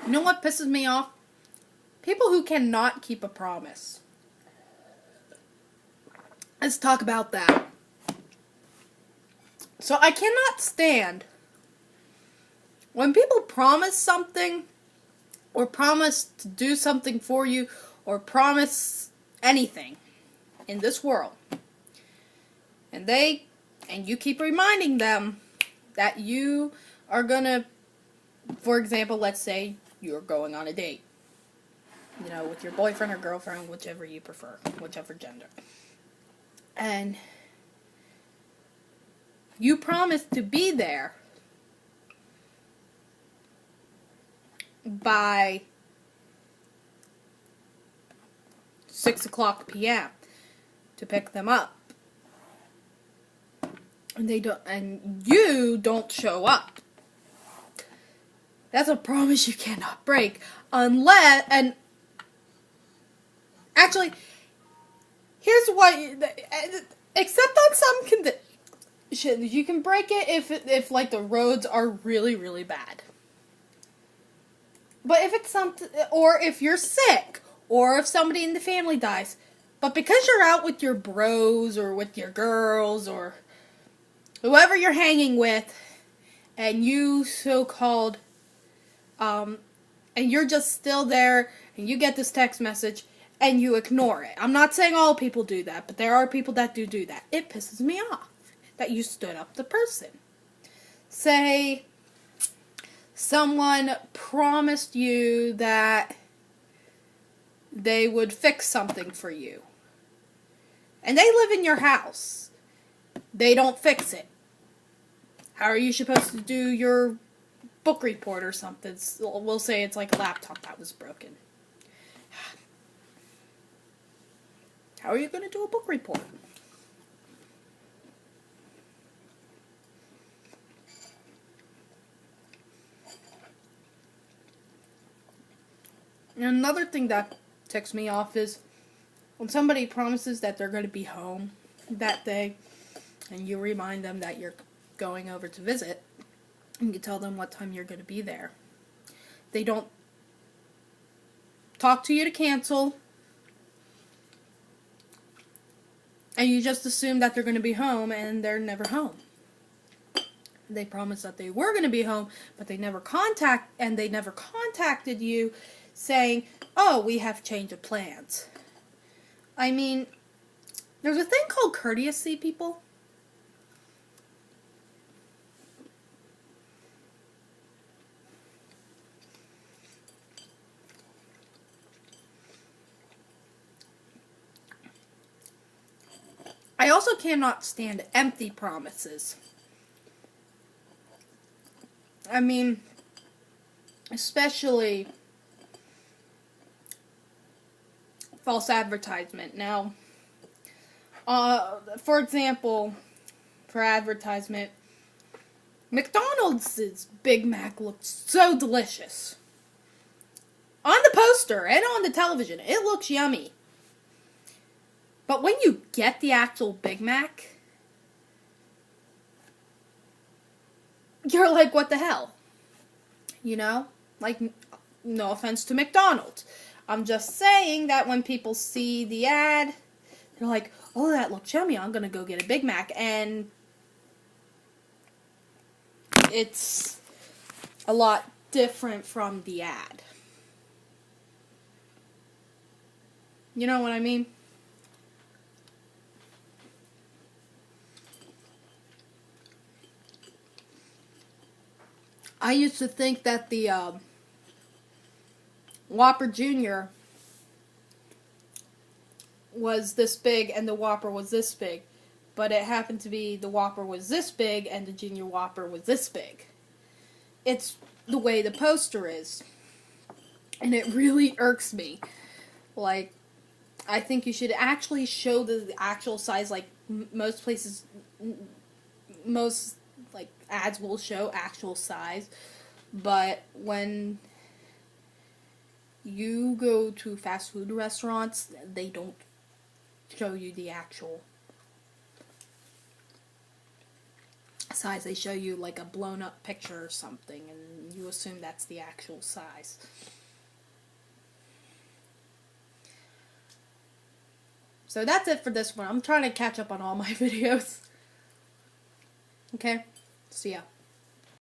You know what pisses me off? People who cannot keep a promise. Let's talk about that. So I cannot stand when people promise something, or promise to do something for you, or promise anything in this world, and you keep reminding them that you are gonna, for example, let's say you're going on a date, with your boyfriend or girlfriend, whichever you prefer, whichever gender, and you promise to be there by 6:00 p.m. to pick them up. And you don't show up. That's a promise you cannot break actually, here's what, except on some conditions, you can break it if like the roads are really, really bad. But if it's something, or if you're sick, or if somebody in the family dies, but because you're out with your bros, or with your girls, or whoever you're hanging with, and you so-called, and you're just still there, and you get this text message, and you ignore it. I'm not saying all people do that, but there are people that do that. It pisses me off that you stood up the person. Say someone promised you that they would fix something for you, and they live in your house. They don't fix it. How are you supposed to do your book report or something? We'll say it's like a laptop that was broken. How are you going to do a book report? And another thing that ticks me off is when somebody promises that they're going to be home that day, and you remind them that you're going over to visit, and you tell them what time you're going to be there. They don't talk to you to cancel, and you just assume that they're going to be home, and they're never home. They promised that they were going to be home, but they never contacted you saying, "Oh, we have change of plans." I mean, there's a thing called courtesy, people. I also cannot stand empty promises. I mean, especially false advertisement. Now, for example, for advertisement, McDonald's Big Mac looked so delicious. On the poster and on the television, it looks yummy. But when you get the actual Big Mac, you're like, what the hell? Like, no offense to McDonald's. I'm just saying that when people see the ad, they're like, oh, that looks yummy, I'm gonna go get a Big Mac. And it's a lot different from the ad. You know what I mean? I used to think that the Whopper Jr. was this big and the Whopper was this big. But it happened to be the Whopper was this big and the Junior Whopper was this big. It's the way the poster is. And it really irks me. Like, I think you should actually show the actual size. Like, most places, most like ads will show actual size, but when you go to fast food restaurants, they don't show you the actual size. They show you like a blown up picture or something, and you assume that's the actual size. So that's it for this one. I'm trying to catch up on all my videos. Okay, see ya.